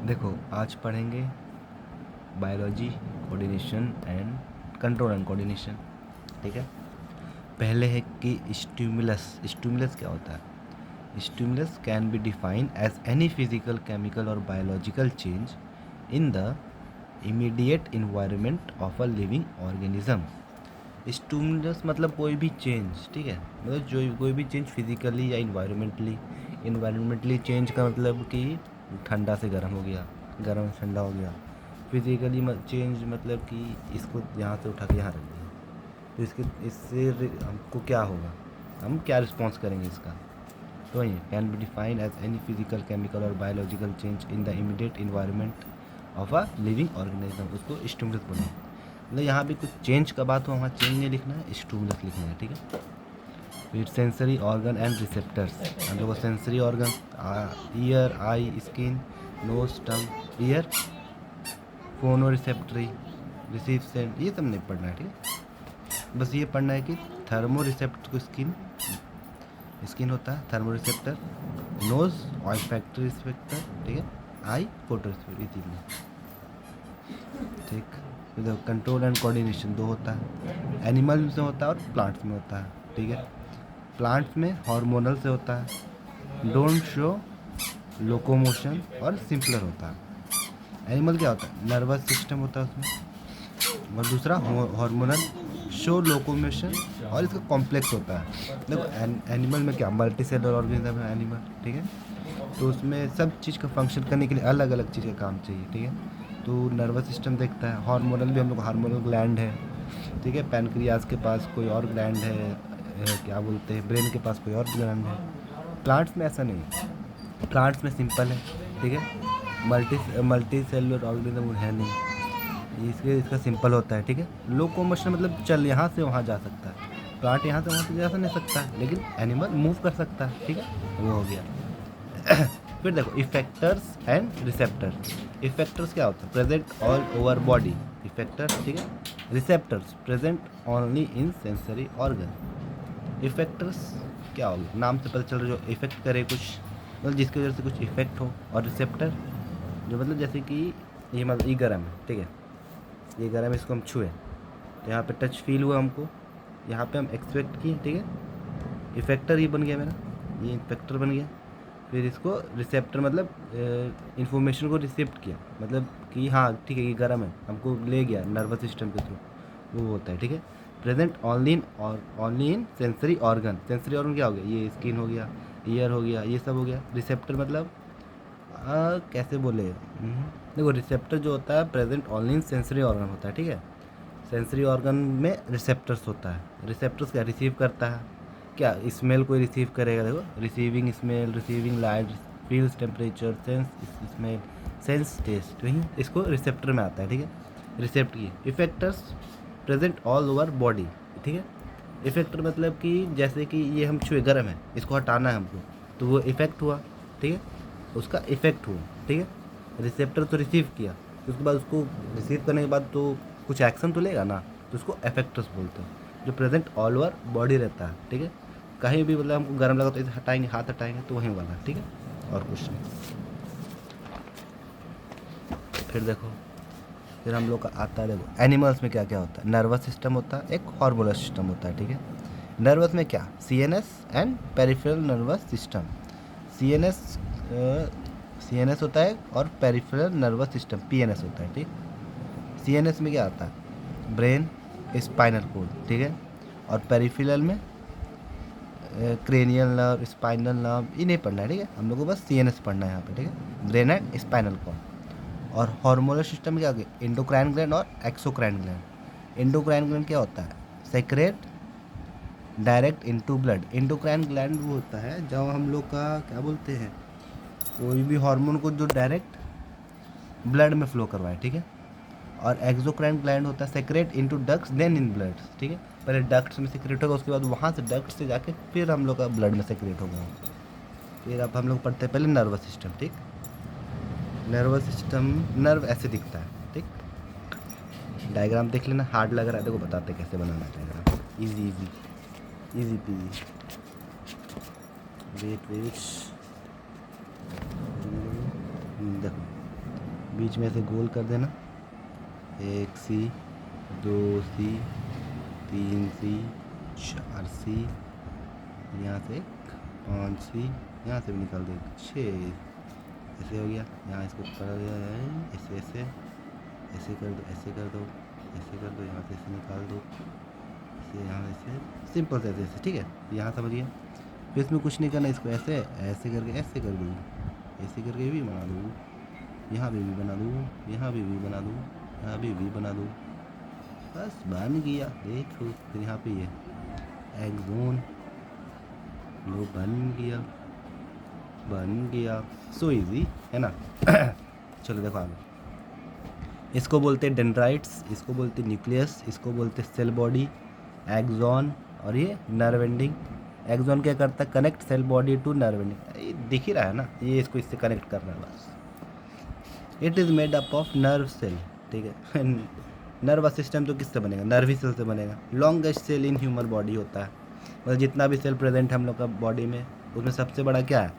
देखो आज पढ़ेंगे biology coordination and control and coordination. ठीक है, पहले है कि स्टिमुलस क्या होता है। Stimulus can be defined as any physical chemical और biological change in the immediate environment of a living organism. Stimulus मतलब कोई भी चेंज, ठीक है, मतलब जो कोई भी चेंज फिजिकली या इन्वायरमेंटली चेंज का मतलब कि ठंडा से गर्म हो गया, गर्म से ठंडा हो गया। फिजिकली चेंज मतलब कि इसको यहाँ से उठा के यहाँ रख दिया, तो इससे हमको क्या होगा, हम क्या रिस्पॉन्स करेंगे इसका। तो वही can be defined as any physical chemical और biological change in the immediate environment of a living organism, उसको स्टिमुलस बोलेंगे। मतलब यहाँ भी कुछ चेंज का बात हो, वहाँ चेंज नहीं लिखना है, स्टिमुलस लिखना है। ठीक है, फिर सेंसरी ऑर्गन एंड रिसेप्टर्स। हम लोग को सेंसरी ऑर्गन ईयर, आई, स्किन, नोज, टंग, ईयर, फोनो रिसेप्टरी, रिसीव सेंड, ये सब नहीं पढ़ना है। ठीक है, बस ये पढ़ना है कि थर्मो रिसेप्टर को स्किन होता है, thermoreceptor, nose olfactory receptor, ठीक है, आई फोटो रिसेप्टर, ये तीन है। ठीक, तो कंट्रोल एंड कोऑर्डिनेशन दो होता है, एनिमल में से होता है और प्लांट्स में होता है। ठीक है, प्लांट्स में हार्मोनल से होता है, डोंट शो लोकोमोशन और सिंपलर होता है। एनिमल क्या होता है, नर्वस सिस्टम होता है उसमें, और दूसरा हार्मोनल, शो लोकोमोशन, और इसका कॉम्प्लेक्स होता है। देखो एनिमल में क्या, मल्टी सेलुलर ऑर्गेनिज्म है एनिमल। ठीक है, तो उसमें सब चीज़ का फंक्शन करने के लिए अलग अलग चीज़ का काम चाहिए। ठीक है, तो नर्वस सिस्टम देखता है, हार्मोनल भी हम लोग हार्मोनल ग्लैंड है। ठीक है, पैनक्रियाज के पास कोई और ग्लैंड है, क्या बोलते हैं, ब्रेन के पास कोई और ग्लैंड है। प्लांट्स में ऐसा नहीं है, प्लांट्स में सिंपल है। ठीक है, मल्टी सेलुलर ऑर्गेनिज्म है नहीं, इसका सिंपल होता है। ठीक है, लोकोमोशन मतलब चल यहाँ से वहाँ जा सकता है, प्लांट यहाँ से वहाँ से जा नहीं सकता है, लेकिन एनिमल मूव कर सकता है। ठीक है, वो हो गया। फिर देखो इफेक्टर्स एंड रिसेप्टर्स। इफेक्टर्स क्या होता है, present all over body, effectors. ठीक है, receptors present only in sensory organ. Effectors क्या हो गया, नाम से पता चल रहा है जो इफेक्ट करे कुछ, मतलब जिसकी वजह से कुछ इफेक्ट हो। और रिसेप्टर जो मतलब जैसे कि ये मतलब ये गर्म है, ठीक है, ये गर्म है, इसको हम छुए तो यहाँ पे टच फील हुआ हमको, यहाँ पे हम एक्सपेक्ट किए। ठीक है, इफेक्टर ये बन गया मेरा, ये इफेक्टर बन गया। फिर इसको रिसेप्टर मतलब इन्फॉर्मेशन को रिसेप्ट किया, मतलब कि हाँ ठीक है ये गर्म है, हमको ले गया नर्वस सिस्टम के थ्रू, वो होता है। ठीक है, present only in sensory organ. Sensory organ क्या हो गया, ये स्किन हो गया, ईयर हो गया, ये सब हो गया। रिसेप्टर मतलब कैसे बोले, देखो रिसेप्टर जो होता है present only in sensory organ होता है। ठीक है, सेंसरी ऑर्गन में रिसेप्टर्स होता है। रिसेप्टर्स क्या रिसीव करता है, क्या स्मेल कोई रिसीव करेगा, देखो receiving smell, receiving light, feels temperature, sense smell, sense taste, वही इसको रिसेप्टर में आता है। ठीक है, रिसेप्ट की effectors present all over body. ठीक है, इफेक्टर मतलब कि जैसे कि ये हम छुए गर्म है, इसको हटाना है हमको, तो वो इफेक्ट हुआ। ठीक है, उसका इफेक्ट हुआ। ठीक है, रिसेप्टर तो रिसीव किया, तो उसके बाद उसको रिसीव करने के बाद तो कुछ एक्शन तो लेगा ना, तो उसको इफेक्टर्स बोलते हैं, जो प्रेजेंट ऑल ओवर बॉडी रहता है। ठीक है, कहीं भी मतलब हमको गर्म लगा तो इसे हटाएंगे, हाथ हटाएंगे तो वहीं वाला। ठीक है, और कुछ नहीं। फिर देखो, फिर हम लोग का आता है, देखो एनिमल्स में क्या क्या होता है, नर्वस सिस्टम होता है, एक हार्मोनल सिस्टम होता है। ठीक है, नर्वस में क्या, CNS and peripheral nervous system. CNS CNS होता है और पेरिफेरल नर्वस सिस्टम पीएनएस होता है। ठीक, सीएनएस में क्या आता है, ब्रेन, स्पाइनल कोड। ठीक है, और पेरिफेरल में क्रेनियल नर्व, स्पाइनल नर्व, ये नहीं पढ़ना है। ठीक है, हम लोग को बस सीएनएस पढ़ना है यहाँ पे। ठीक है, ब्रेन एंड स्पाइनल कॉर्ड। और हार्मोनल सिस्टम में क्या होगा, एंडोक्राइन ग्लैंड और एक्सोक्राइन ग्लैंड। एंडोक्राइन ग्लैंड क्या होता है, secrete direct into blood. Endocrine gland वो होता है जब हम लोग का क्या बोलते हैं, कोई भी हार्मोन को जो डायरेक्ट ब्लड में फ्लो करवाए। ठीक है, और एक्सोक्राइन ग्लैंड होता है secrete into ducts then in blood. ठीक है, पहले डक्ट्स में सेक्रेट होगा, उसके बाद वहाँ से डक्ट से जाके फिर हम लोग का ब्लड में सेक्रेट होगा। फिर अब हम लोग पढ़ते हैं पहले नर्वस सिस्टम। ठीक, नर्वस सिस्टम, नर्व ऐसे दिखता है। ठीक, डायग्राम देख लेना, हार्ड लग रहा है, देखो बताते कैसे बनाना है diagram, easy easy easy peasy. Wait wait, देखो बीच में से गोल कर देना, 1C 2C 3C 4C, यहाँ से 5C, यहाँ से भी निकाल दे 6, ऐसे हो गया। यहाँ इसको कर दिया है ऐसे ऐसे ऐसे कर दो, ऐसे कर दो, ऐसे कर दो, यहाँ से ऐसे निकाल दो, ऐसे यहाँ ऐसे, सिंपल से ऐसे ऐसे, ठीक है। यहाँ समझिए, फिर इसमें कुछ नहीं करना, इसको ऐसे ऐसे करके ऐसे कर दूँ, ऐसे करके भी बना दूँ, यहाँ भी बना दूँ, यहाँ भी बना दूँ, यहाँ भी बना दूँ, बस बन गया। देखो फिर यहाँ पे ये एग जोन लो बन गया सो इजी है ना। चलो देखो आगे, इसको बोलते हैं डेंड्राइट्स, इसको बोलते हैं न्यूक्लियस, इसको बोलते हैं सेल बॉडी, एक्सॉन, और ये नर्व एंडिंग। एक्सॉन क्या करता है, connect cell body to nerve ending, ये दिख ही रहा है ना, ये इसको इससे कनेक्ट करना है बस। It is made up of nerve cell, ठीक है। नर्वस सिस्टम तो किससे बनेगा, नर्वी सेल से बनेगा। Longest cell in human body होता है, मतलब जितना भी सेल प्रेजेंट है हम लोग का बॉडी में, उसमें सबसे बड़ा क्या है,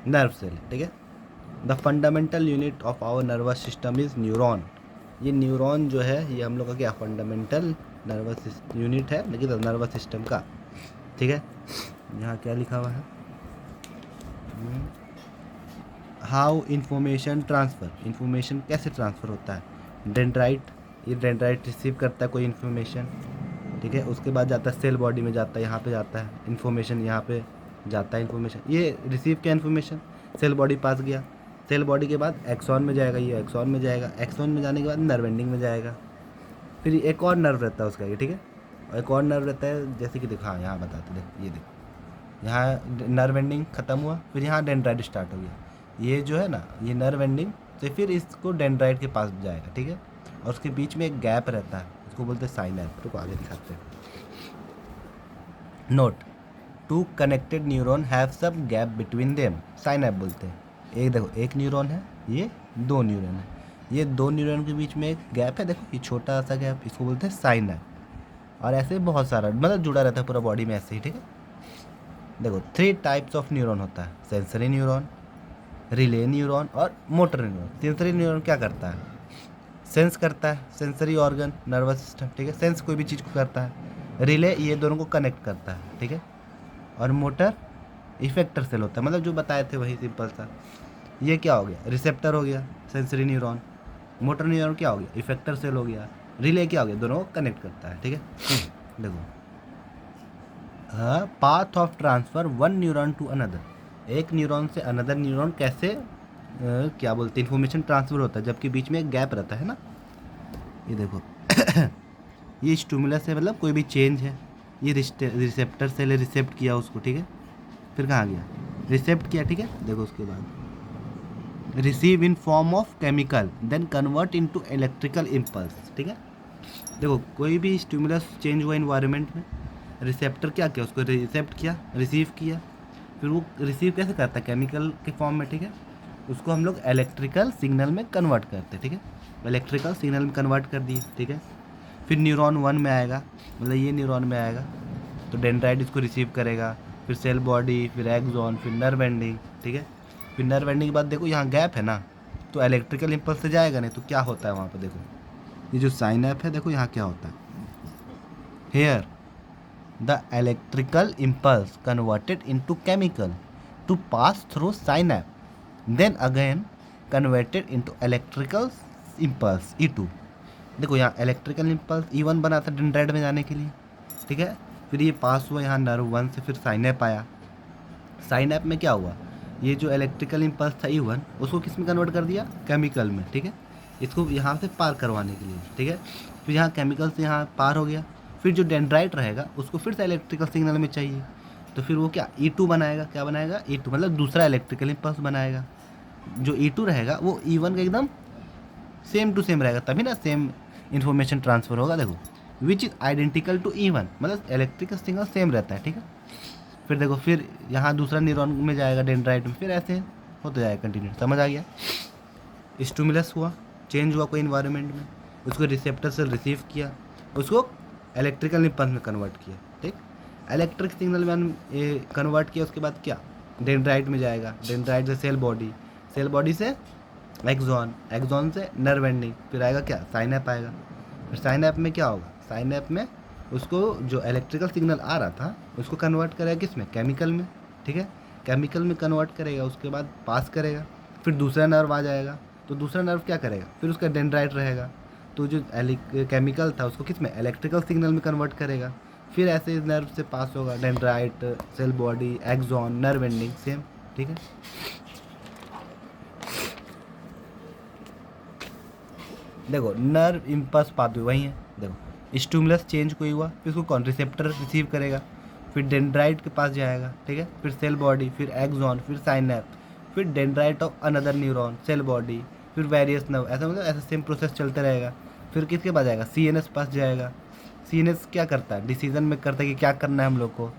नर्व सेल, ठीक है। The fundamental unit of our nervous system is neuron. ये न्यूरॉन जो है ये हम लोग का क्या फंडामेंटल नर्वस यूनिट है, लेकिन नर्वस सिस्टम का, ठीक है। यहाँ क्या लिखा हुआ है, हाउ इन्फॉर्मेशन ट्रांसफ़र, इन्फॉर्मेशन कैसे ट्रांसफ़र होता है। डेंड्राइट, ये डेंड्राइट रिसीव करता है कोई इन्फॉर्मेशन, ठीक है। उसके बाद जाता है सेल बॉडी में, जाता है यहाँ पे जाता है इन्फॉर्मेशन, यहाँ पे जाता है इन्फॉर्मेशन, ये रिसीव किया इन्फॉर्मेशन, सेल बॉडी पास गया, सेल बॉडी के बाद एक्सॉन में जाएगा, ये एक्सॉन में जाएगा, एक्सॉन में जाने के बाद नर्व एंडिंग में जाएगा, फिर एक और नर्व रहता है उसका, ये ठीक है। और एक और नर्व रहता है, जैसे कि देखो, हाँ यहाँ बताते, देख ये देखो, यहाँ नर्व एंडिंग ख़त्म हुआ, फिर यहाँ डेंड्राइट स्टार्ट हो गया, ये जो है ना ये नर्व एंडिंग से फिर इसको डेंड्राइट के पास जाएगा, ठीक है। और उसके बीच में एक गैप रहता है, उसको बोलते हैं साइनैप, तो आगे दिखाते हैं। Note, two connected neuron have some gap between them, synapse बोलते हैं। एक देखो, एक न्यूरॉन है, ये दो न्यूरॉन है, ये दो न्यूरॉन के बीच में एक गैप है, देखो ये छोटा सा गैप, इसको बोलते हैं साइनैप। और ऐसे बहुत सारा मतलब जुड़ा रहता है पूरा बॉडी में ऐसे ही, ठीक है। देखो 3 टाइप्स ऑफ न्यूरॉन होता है, सेंसरी न्यूरॉन, रिले न्यूरॉन और मोटर न्यूरॉन। सेंसरी न्यूरॉन क्या करता है, सेंस करता है, सेंसरी ऑर्गन नर्वस सिस्टम, ठीक है, सेंस कोई भी चीज़ को करता है। रिले ये दोनों को कनेक्ट करता है, ठीक है। और मोटर इफेक्टर सेल होता है, मतलब जो बताए थे वही सिंपल सा। ये क्या हो गया, रिसेप्टर हो गया सेंसरी न्यूरॉन, मोटर न्यूरॉन क्या हो गया, इफेक्टर सेल हो गया, रिले क्या हो गया, दोनों को कनेक्ट करता है, ठीक है। देखो, path of transfer one neuron to another, एक न्यूरॉन से अनदर न्यूरॉन कैसे क्या बोलते हैं इन्फॉर्मेशन ट्रांसफ़र होता है, जबकि बीच में एक गैप रहता है ना। ये देखो ये स्टिमुलस है, मतलब कोई भी चेंज है, ये रिसेप्टर सेल रिसेप्ट किया उसको, ठीक है। फिर कहाँ गया, रिसेप्ट किया, ठीक है। देखो उसके बाद receive in form of chemical then convert into electrical impulse, ठीक है। देखो कोई भी स्टिमुलस चेंज हुआ इन्वायरमेंट में, रिसेप्टर क्या किया, उसको रिसेप्ट किया, रिसीव किया, फिर वो रिसीव कैसे करता है, केमिकल के फॉर्म में, ठीक है। उसको हम लोग इलेक्ट्रिकल सिग्नल में कन्वर्ट करते हैं, ठीक है। इलेक्ट्रिकल सिग्नल में कन्वर्ट कर दिए, ठीक है। फिर न्यूरॉन 1 में आएगा, मतलब ये न्यूरॉन में आएगा, तो डेंड्राइट इसको रिसीव करेगा, फिर सेल बॉडी, फिर एक्सॉन, फिर नर्व एंडिंग, ठीक है। फिर नर्व एंडिंग के बाद देखो यहाँ गैप है ना, तो इलेक्ट्रिकल इम्पल्स से जाएगा नहीं, तो क्या होता है वहाँ पर, देखो ये जो साइनैप है, देखो यहाँ क्या होता है, here the electrical impulse converted into chemical to pass through synapse, then again converted into electrical impulse E2। देखो यहाँ इलेक्ट्रिकल इम्पल्स E1 बना था डेंड्राइट में जाने के लिए, ठीक है। फिर ये पास हुआ यहाँ नर्व 1 से, फिर साइनैप आया, साइनैप में क्या हुआ, ये जो इलेक्ट्रिकल इम्पल्स था E1 उसको किस में कन्वर्ट कर दिया, केमिकल में, ठीक है, इसको यहाँ से पार करवाने के लिए, ठीक है। फिर यहाँ केमिकल से यहाँ पार हो गया, फिर जो डेंड्राइट रहेगा उसको फिर से इलेक्ट्रिकल सिग्नल में चाहिए, तो फिर वो क्या E2 बनाएगा, क्या बनाएगा E2, मतलब दूसरा इलेक्ट्रिकल इम्पल्स बनाएगा। जो E2 रहेगा वो E1 का एकदम सेम टू सेम रहेगा, तभी ना सेम इन्फॉर्मेशन ट्रांसफ़र होगा। देखो which is identical to E1, मतलब इलेक्ट्रिकल सिग्नल सेम रहता है, ठीक है। फिर देखो, फिर यहाँ दूसरा न्यूरॉन में जाएगा डेंड्राइट में, फिर ऐसे होते जाएगा कंटिन्यू, समझ आ गया। स्टिमुलस हुआ, चेंज हुआ कोई इन्वायरमेंट में, उसको रिसेप्टर से रिसीव किया, उसको इलेक्ट्रिकल इम्पल्स में कन्वर्ट किया, ठीक। इलेक्ट्रिक सिग्नल में कन्वर्ट किया, उसके बाद क्या, डेंड्राइट में जाएगा, डेंड्राइट से सेल बॉडी, सेल बॉडी से एक्सॉन, एक्सॉन से नर्व एंडिंग, फिर आएगा क्या, साइनैप आएगा। फिर साइनैप में क्या होगा, साइनैप में उसको जो इलेक्ट्रिकल सिग्नल आ रहा था उसको कन्वर्ट करेगा किस में, केमिकल में, ठीक है। केमिकल में कन्वर्ट करेगा, उसके बाद पास करेगा, फिर दूसरा नर्व आ जाएगा। तो दूसरा नर्व क्या करेगा, फिर उसका डेंड्राइट रहेगा, तो जो केमिकल था उसको किस में, इलेक्ट्रिकल सिग्नल में कन्वर्ट करेगा। फिर ऐसे इस नर्व से पास होगा dendrite, cell body, axon, nerve ending, same, ठीक है। देखो नर्व इम्पल्स पाथवे वही है, देखो स्टिमुलस चेंज कोई हुआ, फिर उसको कौन रिसेप्टर रिसीव करेगा, फिर डेंड्राइट के पास जाएगा, ठीक है, फिर सेल बॉडी, फिर एक्सॉन, फिर साइनैप, फिर dendrite of another neuron, cell body, फिर वेरियस नर्व, ऐसा मतलब ऐसा सेम प्रोसेस चलते रहेगा। फिर किसके पास जाएगा, सीएनएस पास जाएगा। सीएनएस क्या करता है, डिसीजन में करता है कि क्या करना है हम लोग को।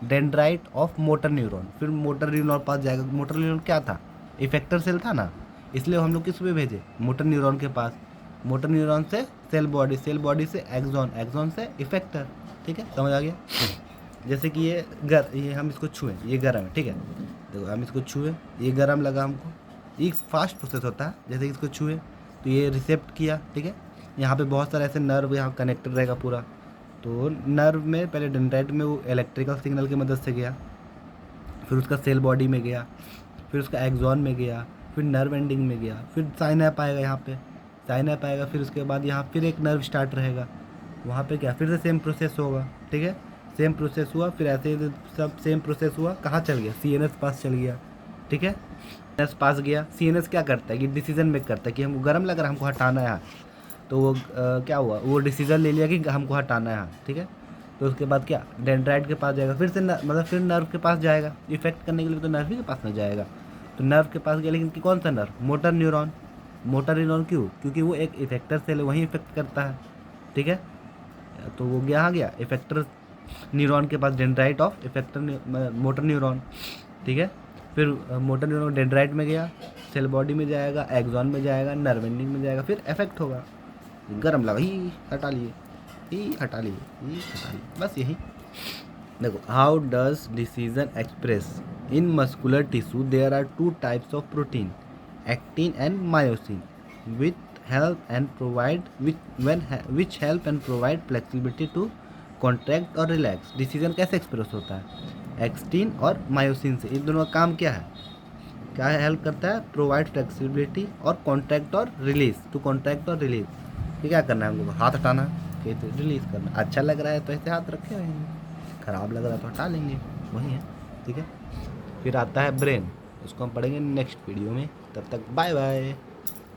डेंड्राइट ऑफ मोटर न्यूरॉन, फिर मोटर न्यूरॉन पास जाएगा। मोटर न्यूरॉन क्या था, इफेक्टर सेल था ना, इसलिए हम लोग किस पे भेजे, मोटर न्यूरॉन के पास। मोटर न्यूरॉन से सेल बॉडी, सेल बॉडी से एक्सॉन, एक्सॉन से इफेक्टर, ठीक है, समझ आ गया। जैसे कि ये हम इसको छुए, ये गर्म है, ठीक है, देखो हम इसको छुए, ये गर्म लगा हमको, ये फास्ट प्रोसेस होता है। जैसे कि इसको छुए तो ये रिसेप्ट किया, ठीक है, यहाँ पे बहुत सारे ऐसे नर्व यहाँ कनेक्टेड रहेगा पूरा। तो नर्व में पहले डेंड्राइट में वो इलेक्ट्रिकल सिग्नल की मदद से गया, फिर उसका सेल बॉडी में गया, फिर उसका एक्सॉन में गया, फिर नर्व एंडिंग में गया, फिर साइनैप आएगा यहाँ पे, साइनैप आएगा, फिर उसके बाद यहाँ फिर एक नर्व स्टार्ट रहेगा, वहाँ पे क्या फिर से सेम प्रोसेस होगा, ठीक है, सेम प्रोसेस हुआ। फिर ऐसे ही सब सेम प्रोसेस हुआ, कहाँ चल गया, सीएनएस पास चल गया, ठीक है। सीएनएस पास गया, सीएनएस क्या करता है कि डिसीजन मेक करता है कि हमको गर्म लग रहा है, हमको हटाना है हाथ, तो वो क्या हुआ, वो डिसीजन ले लिया कि हमको हटाना है हाथ, ठीक है। तो उसके बाद क्या, डेंड्राइट के पास जाएगा, फिर से मतलब फिर नर्व के पास जाएगा, इफेक्ट करने के लिए तो नर्व ही के पास ना जाएगा। तो नर्व के पास गया, लेकिन कौन सा nerve, motor neuron. Motor neuron क्यों, क्योंकि वो एक इफेक्टर सेल है, वही इफेक्ट करता है, ठीक है। तो वो यहाँ गया इफेक्टर न्यूरॉन के पास, dendrite of effector motor neuron, ठीक है। फिर मोटर न्यूरॉन डेंड्राइट में गया, सेल बॉडी में जाएगा, एक्सॉन में जाएगा, नर्व एंडिंग में जाएगा, फिर इफेक्ट होगा। गर्म लगा, ही हटा लिए, ही हटा लिए, ही हटा लिए, बस यही। देखो how does decision express in muscular tissue, there are two types of protein, actin and myosin, with help and provide which help and provide flexibility to contract और relax। डिसीजन कैसे एक्सप्रेस होता है, एक्सटिन और मायोसिन से। इन दोनों का काम क्या है, क्या हेल्प करता है, प्रोवाइड फ्लेक्सिबिलिटी और कॉन्ट्रैक्ट और रिलीज, टू कॉन्ट्रैक्ट और रिलीज। ये क्या करना है हमको, हाथ हटाना, कहते रिलीज करना। अच्छा लग रहा है तो ऐसे हाथ रखे रहेंगे, ख़राब लग रहा है तो हटा लेंगे, वही है, ठीक है। फिर आता है ब्रेन, उसको हम पढ़ेंगे नेक्स्ट वीडियो में, तब तक बाय बाय।